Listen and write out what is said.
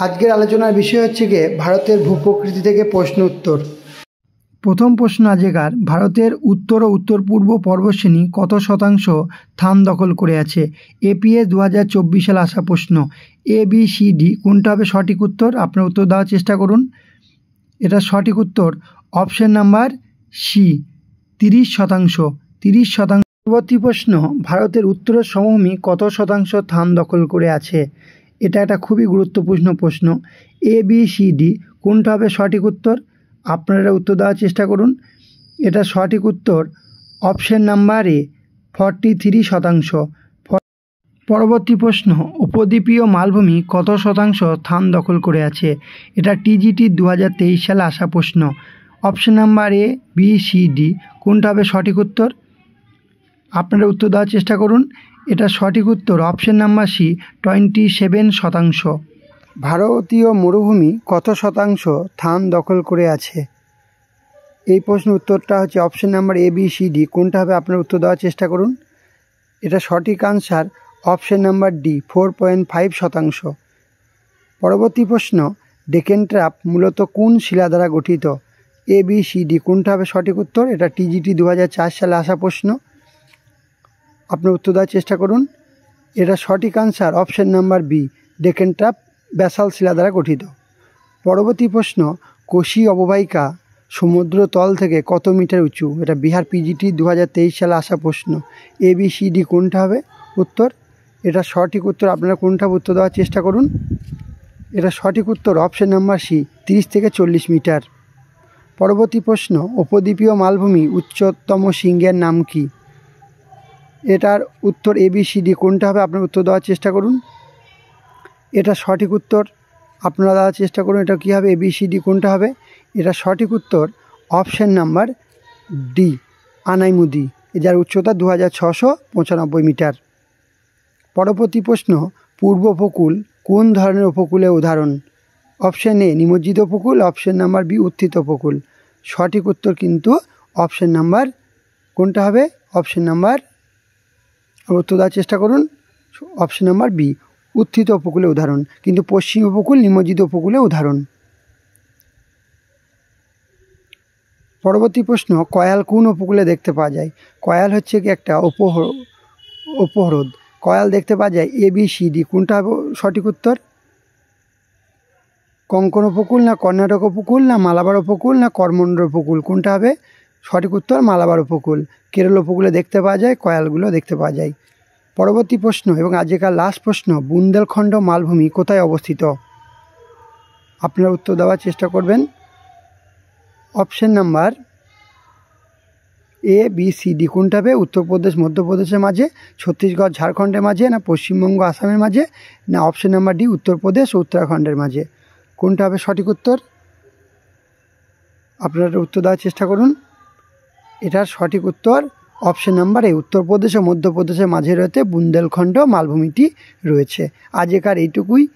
আজকের আলোচনার বিষয় হচ্ছে গিয়ে ভারতের ভূপ্রকৃতি থেকে প্রশ্ন উত্তর। প্রথম প্রশ্ন আজকের, ভারতের উত্তর ও উত্তর পূর্ব পর্বতশ্রেণী কত শতাংশ স্থান দখল করে আছে? এপিএস 2024 সালে আসা প্রশ্ন। এ বি সি ডি কোনটা হবে সঠিক উত্তর? আপনার উত্তর দেওয়ার চেষ্টা করুন। এটা সঠিক উত্তর অপশন নাম্বার সি, 30%। 30%। পরবর্তী প্রশ্ন, ভারতের উত্তরের সমভূমি কত শতাংশ স্থান দখল করে আছে? এটা একটা খুবই গুরুত্বপূর্ণ প্রশ্ন। এ বি সি ডি কোনটা হবে সঠিক উত্তর? আপনারা উত্তর দেওয়ার চেষ্টা করুন। এটা সঠিক উত্তর অপশন নাম্বার এ, 43%। পরবর্তী প্রশ্ন, উপদ্বীপীয় মালভূমি কত শতাংশ স্থান দখল করে আছে? এটা টিজিটি 2023 সালে আসা প্রশ্ন। Option number A, B, C, D কোনটা হবে সঠিক উত্তর? আপনারা উত্তর দেওয়ার চেষ্টা করুন। এটা সঠিক উত্তর অপশন নাম্বার সি, 27%। ভারতীয় মরুভূমি কত শতাংশ স্থান দখল করে আছে? এই প্রশ্নের উত্তরটা হচ্ছে option number A, B, C, D কোনটা হবে? আপনার উত্তর দেওয়ার চেষ্টা করুন। এটা সঠিক আনসার অপশন নাম্বার ডি, 4.5%। পরবর্তী প্রশ্ন, ডেকেন ট্র্যাপ মূলত কোন শিলা দ্বারা গঠিত? এ, বি, সি, ডি কোনটা হবে সঠিক উত্তর? এটা টিজিটি 2004 সালে আসা প্রশ্ন। আপনার উত্তর দেওয়ার চেষ্টা করুন। এটা সঠিক answer option number B, ডেকেন trap basalt শিলা দ্বারা গঠিত। পরবর্তী প্রশ্ন, কোশি অববাহিকা সমুদ্র তল থেকে কত মিটার উঁচু? এটা বিহার পিজিটি 2023 সালে আসা প্রশ্ন। এ, বি, সি, ডি কোনটা হবে উত্তর? এটা সঠিক উত্তর আপনারা কোনটা উত্তর দেওয়ার চেষ্টা করুন। এটা সঠিক উত্তর অপশন নাম্বার সি, 30 থেকে 40 মিটার। পরবর্তী প্রশ্ন, উপদ্বীপীয় মালভূমি উচ্চতম শৃঙ্গের নাম কি? এটার উত্তর এ, বি, সি, ডি কোনটা হবে? আপনার উত্তর দেওয়ার চেষ্টা করুন। এটা সঠিক উত্তর আপনারা দেওয়ার চেষ্টা করুন। এটা কী হবে? এ, বি, সি, ডি কোনটা হবে? এটা সঠিক উত্তর অপশন নাম্বার ডি, আনাইমুদি, যার উচ্চতা 2695 মিটার। পরবর্তী প্রশ্ন, পূর্ব উপকূল কোন ধরনের উপকূলের উদাহরণ? অপশন এ, নিমজ্জিত উপকূল। অপশন নাম্বার বি, উত্থিত উপকূল। সঠিক উত্তর কিন্তু অপশন নাম্বার কোনটা হবে? অপশন নাম্বার, উত্তর দেওয়ার চেষ্টা করুন। অপশন নাম্বার বি, উত্থিত উপকূলের উদাহরণ, কিন্তু পশ্চিম উপকূল নিমজ্জিত উপকূলের উদাহরণ। পরবর্তী প্রশ্ন, কয়াল কোন উপকূলে দেখতে পাওয়া যায়? কয়াল হচ্ছে কি একটা উপহ্রদ। কয়াল দেখতে পাওয়া যায় এ, বি, সি, ডি কোনটা হবে সঠিক উত্তর? কোঙ্কণ উপকূল, না কর্ণাটক উপকূল, না মালাবার উপকূল, না করমণ্ডল উপকূল কোনটা হবে সঠিক উত্তর? মালাবার উপকূল। কেরল উপকূলে দেখতে পাওয়া যায়, কয়ালগুলো দেখতে পাওয়া যায়। পরবর্তী প্রশ্ন এবং আজকের লাস্ট প্রশ্ন, বুন্দেলখণ্ড মালভূমি কোথায় অবস্থিত? আপনারা উত্তর দেওয়ার চেষ্টা করবেন। Option number A, B, C, D কোনটা হবে? উত্তরপ্রদেশ মধ্যপ্রদেশের মাঝে, ছত্তিশগড় ঝাড়খণ্ডের মাঝে, না পশ্চিমবঙ্গ আসামের মাঝে, না অপশন নাম্বার ডি, উত্তরপ্রদেশ ও উত্তরাখণ্ডের মাঝে কোনটা হবে সঠিক উত্তর? আপনারা উত্তর দেওয়ার চেষ্টা করুন। এটার সঠিক উত্তর অপশন নাম্বার এ, উত্তরপ্রদেশ ও মধ্যপ্রদেশের মাঝে রয়েছে বুন্দেলখণ্ড মালভূমিটি রয়েছে। আজকের এইটুকুই।